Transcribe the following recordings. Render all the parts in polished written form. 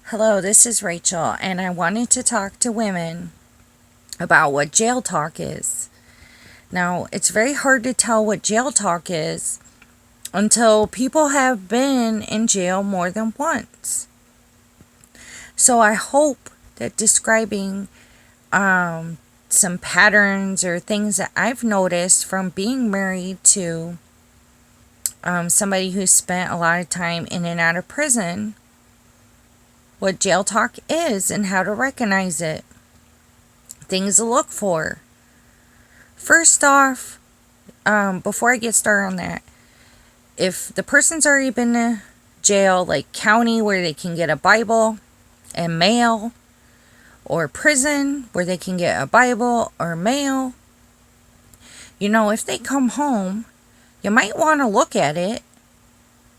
Hello, this is Rachel, and I wanted to talk to women about what jail talk is. Now, it's very hard to tell what jail talk is until people have been in jail more than once. So I hope that describing some patterns or things that I've noticed from being married to somebody who spent a lot of time in and out of prison, what jail talk is and how to recognize it. Things to look for. First off, before I get started on that, if the person's already been to jail, like county where they can get a Bible and mail, or prison where they can get a Bible or mail, if they come home, you might want to look at it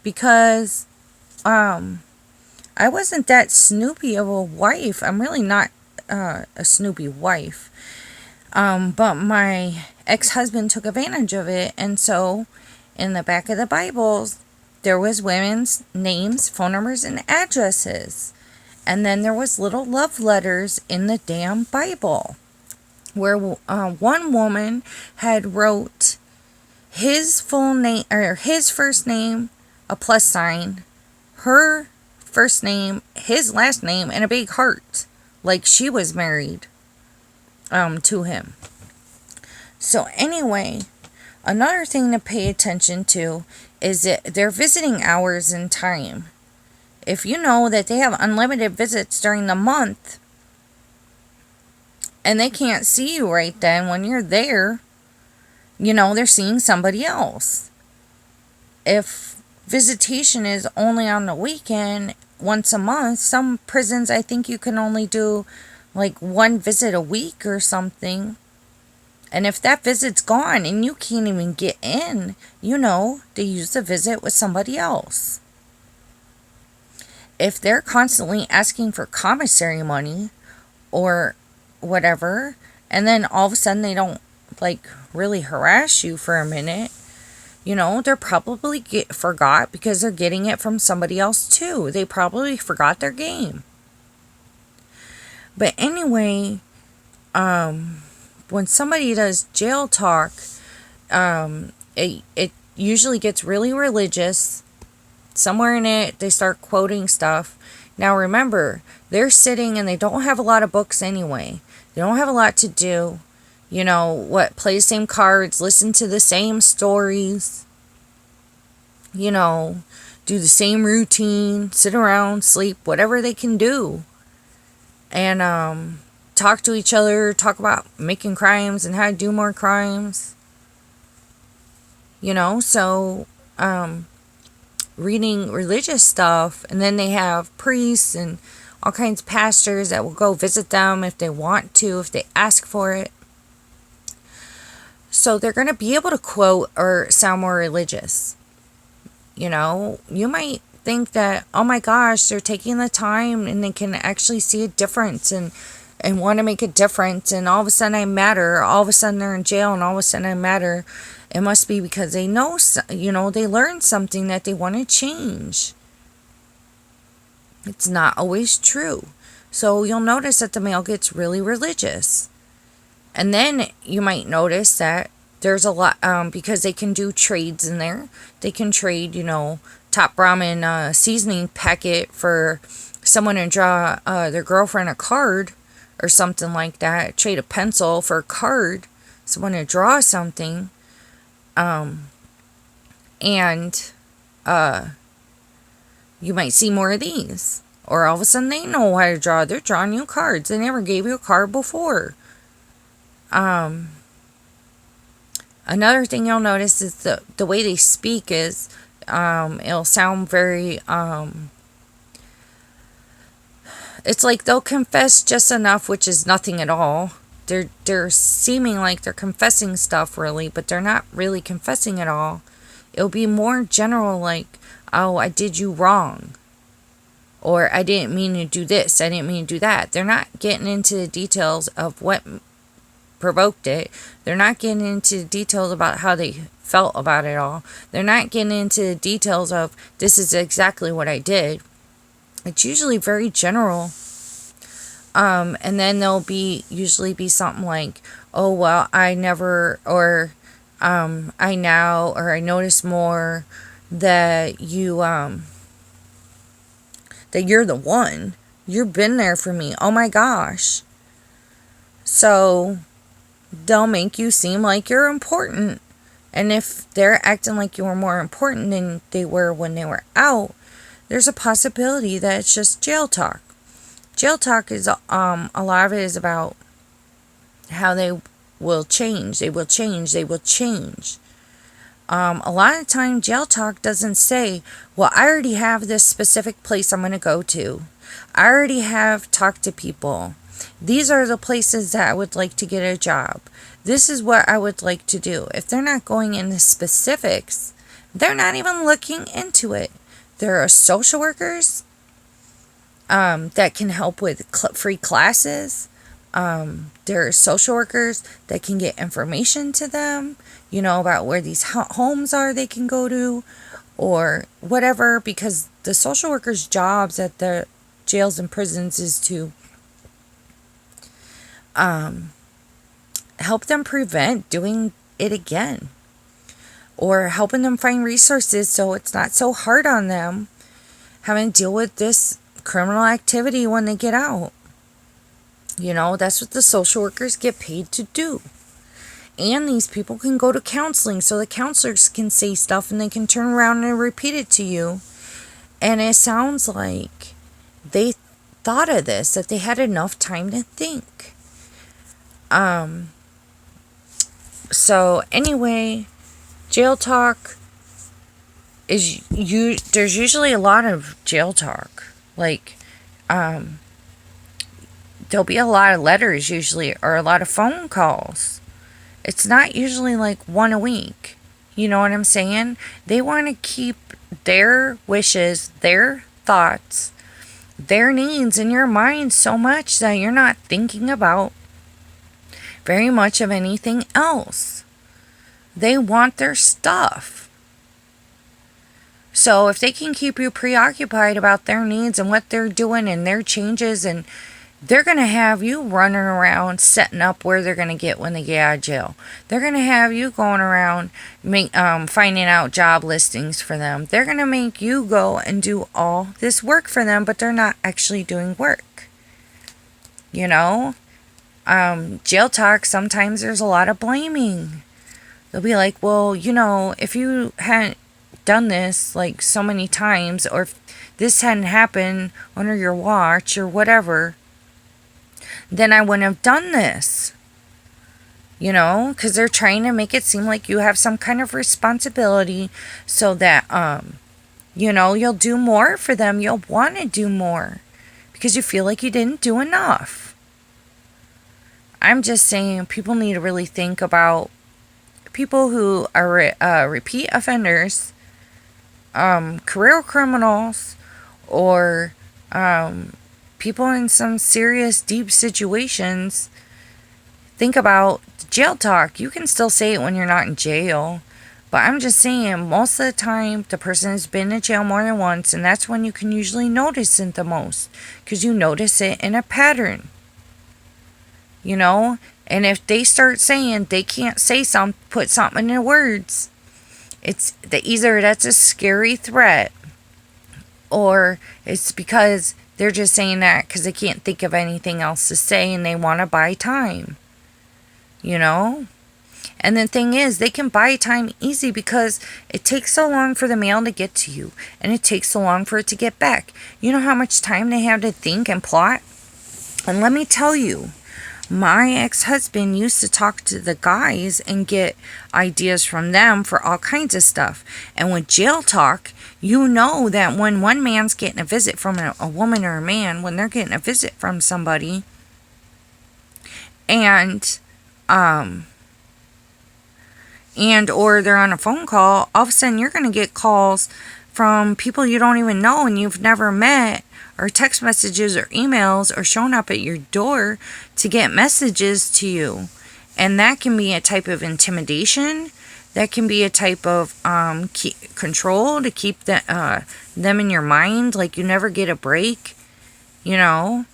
because I wasn't that snoopy of a wife. I'm really not a snoopy wife. But my ex-husband took advantage of it, and so in the back of the Bibles, there was women's names, phone numbers, and addresses. And then there was little love letters in the damn Bible, where one woman had wrote his full name, or his first name, a plus sign, her first name, his last name, and a big heart, like she was married to him. So anyway, another thing to pay attention to is that their visiting hours and time. If you know that they have unlimited visits during the month and they can't see you right then when you're there, they're seeing somebody else. If visitation is only on the weekend, once a month, some prisons, I think you can only do like one visit a week or something. And if that visit's gone and you can't even get in, they use the visit with somebody else. If they're constantly asking for commissary money or whatever, and then all of a sudden they don't really harass you for a minute, they're probably forgot because they're getting it from somebody else too. They probably forgot their game. But anyway, when somebody does jail talk, it usually gets really religious. Somewhere in it, they start quoting stuff. Now remember, they're sitting and they don't have a lot of books anyway. They don't have a lot to do. Play the same cards, listen to the same stories, do the same routine, sit around, sleep, whatever they can do. And talk to each other, talk about making crimes and how to do more crimes. So reading religious stuff, and then they have priests and all kinds of pastors that will go visit them if they want to, if they ask for it. So they're going to be able to quote or sound more religious. You might think that, oh my gosh, they're taking the time and they can actually see a difference and want to make a difference, and all of a sudden I matter, all of a sudden they're in jail and all of a sudden I matter. It must be because they know, they learned something that they want to change. It's not always true. So you'll notice that the male gets really religious. And then you might notice that there's a lot, because they can do trades in there. They can trade, top ramen seasoning packet for someone to draw their girlfriend a card or something like that. Trade a pencil for a card, someone to draw something. And you might see more of these. Or all of a sudden they know how to draw. They're drawing you cards. They never gave you a card before. Another thing you'll notice is the way they speak is, it'll sound very, it's like they'll confess just enough, which is nothing at all. They're seeming like they're confessing stuff really, but they're not really confessing at all. It'll be more general, like, oh, I did you wrong. Or I didn't mean to do this. I didn't mean to do that. They're not getting into the details of what provoked it. They're not getting into the details about how they felt about it all. They're not getting into the details of this is exactly what I did. It's usually very general. And then there'll usually be something like, oh, well, I never, or I now, or I notice more that that you're the one. You've been there for me. Oh my gosh. So they'll make you seem like you're important. And if they're acting like you were more important than they were when they were out, there's a possibility that it's just jail talk. Jail talk is a lot of it is about how they will change. They will change. They will change. A lot of the time, jail talk doesn't say, well, I already have this specific place I'm going to go to. I already have talked to people. These are the places that I would like to get a job. This is what I would like to do. If they're not going into specifics, they're not even looking into it. There are social workers that can help with free classes. There are social workers that can get information to them, about where these homes are they can go to or whatever, because the social workers' jobs at the jails and prisons is to help them prevent doing it again, or helping them find resources so it's not so hard on them having to deal with this criminal activity when they get out. That's what the social workers get paid to do. And these people can go to counseling, so the counselors can say stuff and they can turn around and repeat it to you. And it sounds like they thought of this, that they had enough time to think. So anyway, jail talk is there's usually a lot of jail talk. Like, there'll be a lot of letters usually, or a lot of phone calls. It's not usually like one a week. You know what I'm saying? They want to keep their wishes, their thoughts, their needs in your mind so much that you're not thinking about very much of anything else. They want their stuff. So if they can keep you preoccupied about their needs and what they're doing and their changes, and they're going to have you running around setting up where they're going to get when they get out of jail. They're going to have you going around finding out job listings for them. They're going to make you go and do all this work for them, but they're not actually doing work. Jail talk, sometimes there's a lot of blaming. They'll be like, well, if you hadn't done this like so many times, or if this hadn't happened under your watch or whatever, then I wouldn't have done this. Because they're trying to make it seem like you have some kind of responsibility so that, you'll do more for them. You'll want to do more because you feel like you didn't do enough. I'm just saying people need to really think about people who are repeat offenders, career criminals, or people in some serious, deep situations. Think about jail talk. You can still say it when you're not in jail. But I'm just saying, most of the time, the person has been in jail more than once, and that's when you can usually notice it the most, because you notice it in a pattern. And if they start saying they can't put something in words, it's either that's a scary threat, or it's because they're just saying that because they can't think of anything else to say and they want to buy time. And the thing is, they can buy time easy because it takes so long for the mail to get to you, and it takes so long for it to get back. You know how much time they have to think and plot? And let me tell you, my ex-husband used to talk to the guys and get ideas from them for all kinds of stuff. And with jail talk, that when one man's getting a visit from a woman or a man, when they're getting a visit from somebody, and or they're on a phone call, all of a sudden you're going to get calls from people you don't even know and you've never met, or text messages or emails, or showing up at your door to get messages to you. And that can be a type of intimidation. That can be a type of control to keep them in your mind, like you never get a break, you know.